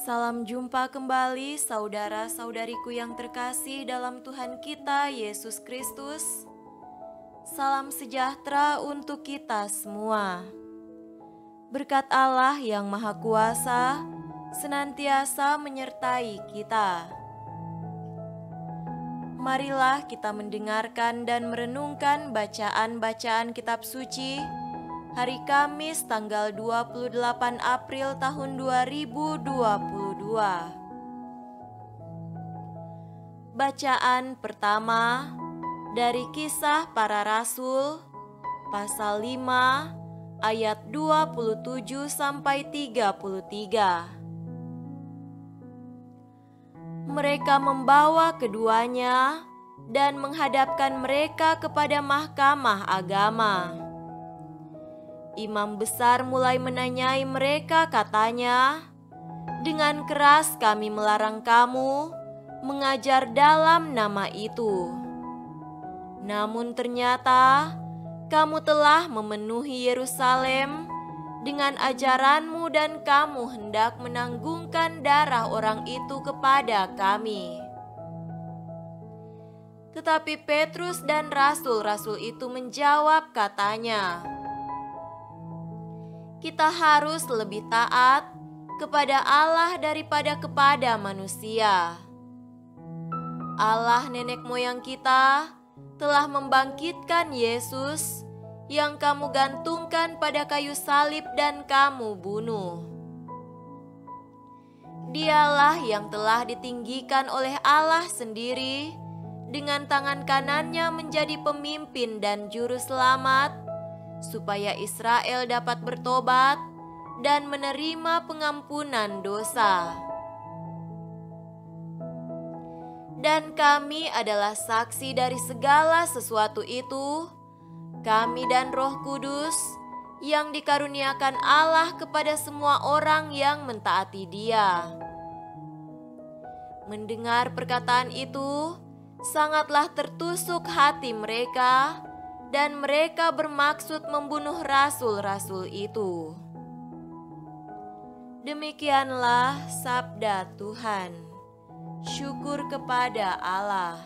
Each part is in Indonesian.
Salam jumpa kembali saudara-saudariku yang terkasih dalam Tuhan kita Yesus Kristus. Salam sejahtera untuk kita semua. Berkat Allah yang Maha Kuasa senantiasa menyertai kita. Marilah kita mendengarkan dan merenungkan bacaan-bacaan kitab suci hari Kamis tanggal 28 April tahun 2022. Bacaan pertama dari Kisah Para Rasul pasal 5 ayat 27 sampai 33. Mereka membawa keduanya dan menghadapkan mereka kepada mahkamah agama. Imam besar mulai menanyai mereka, katanya, "Dengan keras kami melarang kamu mengajar dalam nama itu. Namun ternyata kamu telah memenuhi Yerusalem dengan ajaranmu dan kamu hendak menanggungkan darah orang itu kepada kami." Tetapi Petrus dan rasul-rasul itu menjawab, katanya, "Kita harus lebih taat kepada Allah daripada kepada manusia. Allah nenek moyang kita telah membangkitkan Yesus yang kamu gantungkan pada kayu salib dan kamu bunuh. Dialah yang telah ditinggikan oleh Allah sendiri dengan tangan kanannya menjadi pemimpin dan juru selamat, supaya Israel dapat bertobat dan menerima pengampunan dosa. Dan kami adalah saksi dari segala sesuatu itu, kami dan Roh Kudus yang dikaruniakan Allah kepada semua orang yang mentaati Dia." Mendengar perkataan itu, sangatlah tertusuk hati mereka, dan mereka bermaksud membunuh rasul-rasul itu. Demikianlah sabda Tuhan. Syukur kepada Allah.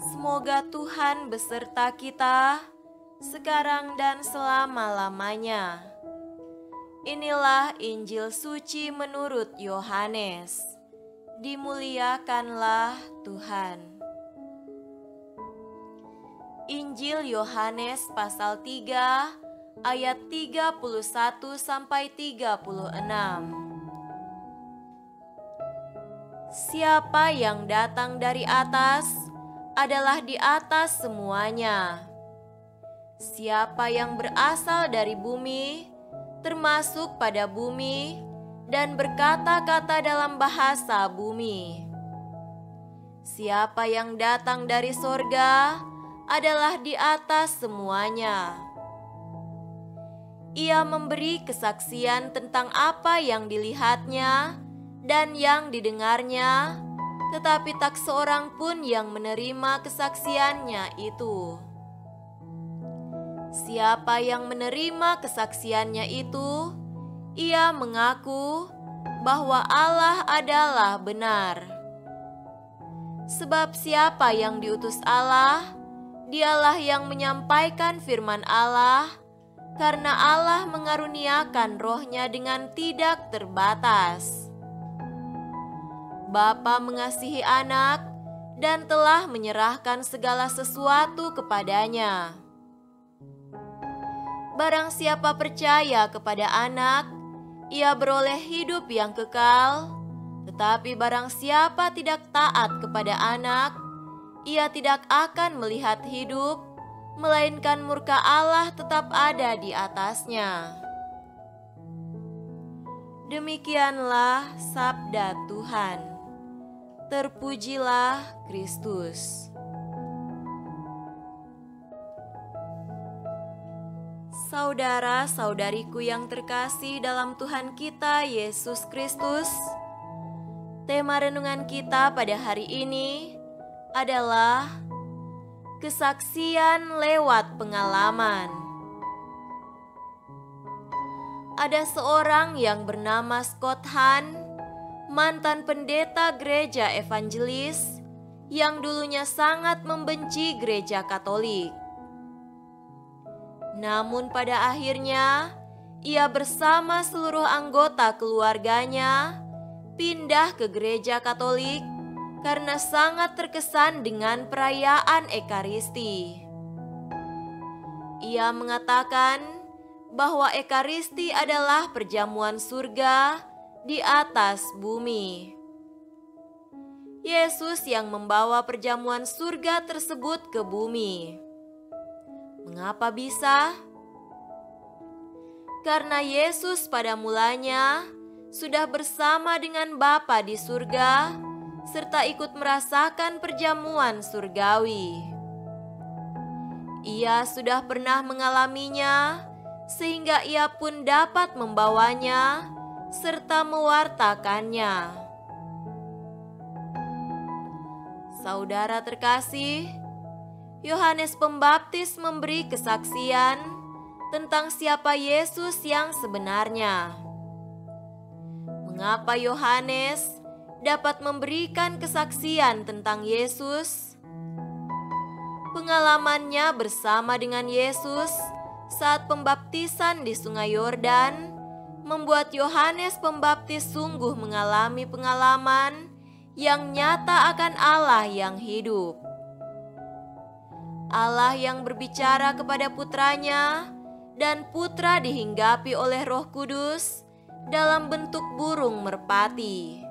Semoga Tuhan beserta kita sekarang dan selama-lamanya. Inilah Injil suci menurut Yohanes. Dimuliakanlah Tuhan. Injil Yohanes pasal 3 ayat 31 sampai 36. Siapa yang datang dari atas adalah di atas semuanya. Siapa yang berasal dari bumi termasuk pada bumi dan berkata-kata dalam bahasa bumi. Siapa yang datang dari sorga adalah di atas semuanya. Ia memberi kesaksian tentang apa yang dilihatnya dan yang didengarnya, tetapi tak seorang pun yang menerima kesaksiannya itu. Siapa yang menerima kesaksiannya itu, ia mengaku bahwa Allah adalah benar. Sebab siapa yang diutus Allah, Dialah yang menyampaikan firman Allah, karena Allah mengaruniakan Roh-Nya dengan tidak terbatas. Bapa mengasihi Anak dan telah menyerahkan segala sesuatu kepadanya. Barang siapa percaya kepada Anak, ia beroleh hidup yang kekal. Tetapi barang siapa tidak taat kepada Anak, ia tidak akan melihat hidup, melainkan murka Allah tetap ada di atasnya. Demikianlah sabda Tuhan. Terpujilah Kristus. Saudara-saudariku yang terkasih dalam Tuhan kita Yesus Kristus, tema renungan kita pada hari ini adalah kesaksian lewat pengalaman. ada seorang yang bernama Scott Hahn, mantan pendeta gereja evangelis yang dulunya sangat membenci gereja Katolik. Namun pada akhirnya, ia bersama seluruh anggota keluarganya pindah ke gereja Katolik karena sangat terkesan dengan perayaan Ekaristi. Ia mengatakan bahwa Ekaristi adalah perjamuan surga di atas bumi. Yesus yang membawa perjamuan surga tersebut ke bumi. Mengapa bisa? Karena Yesus pada mulanya sudah bersama dengan Bapa di surga, serta ikut merasakan perjamuan surgawi. Ia sudah pernah mengalaminya, sehingga ia pun dapat membawanya serta mewartakannya. Saudara terkasih, Yohanes Pembaptis memberi kesaksian tentang siapa Yesus yang sebenarnya. Mengapa Yohanes dapat memberikan kesaksian tentang Yesus? Pengalamannya bersama dengan Yesus saat pembaptisan di Sungai Yordan membuat Yohanes Pembaptis sungguh mengalami pengalaman yang nyata akan Allah yang hidup. Allah yang berbicara kepada putranya, dan putra dihinggapi oleh Roh Kudus dalam bentuk burung merpati.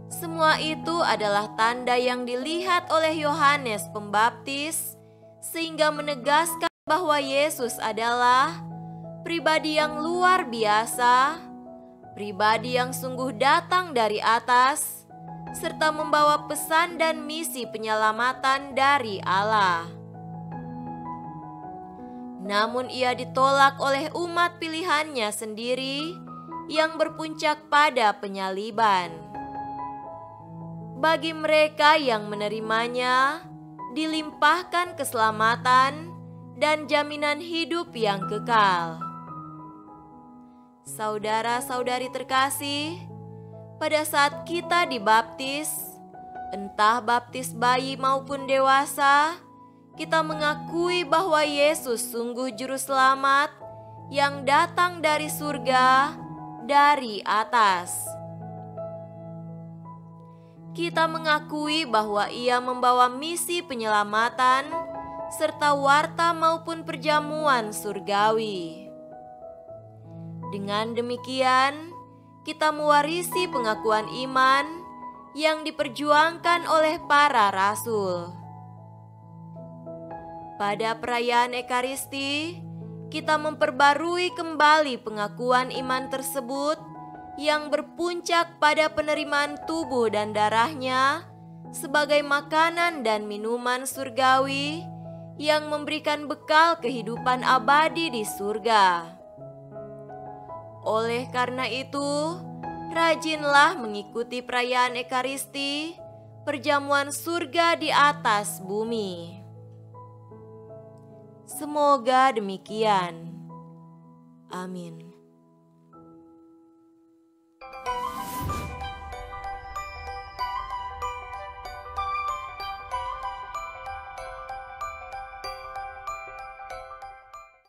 Semua itu adalah tanda yang dilihat oleh Yohanes Pembaptis, sehingga menegaskan bahwa Yesus adalah pribadi yang luar biasa, pribadi yang sungguh datang dari atas, serta membawa pesan dan misi penyelamatan dari Allah. Namun ia ditolak oleh umat pilihannya sendiri yang berpuncak pada penyaliban. Bagi mereka yang menerimanya, dilimpahkan keselamatan dan jaminan hidup yang kekal. Saudara-saudari terkasih, pada saat kita dibaptis, entah baptis bayi maupun dewasa, kita mengakui bahwa Yesus sungguh juru selamat yang datang dari surga, dari atas. Kita mengakui bahwa Ia membawa misi penyelamatan serta warta maupun perjamuan surgawi. Dengan demikian, kita mewarisi pengakuan iman yang diperjuangkan oleh para rasul. Pada perayaan Ekaristi, kita memperbarui kembali pengakuan iman tersebut yang berpuncak pada penerimaan tubuh dan darahnya sebagai makanan dan minuman surgawi yang memberikan bekal kehidupan abadi di surga. Oleh karena itu, rajinlah mengikuti perayaan Ekaristi, perjamuan surga di atas bumi. Semoga demikian. Amin.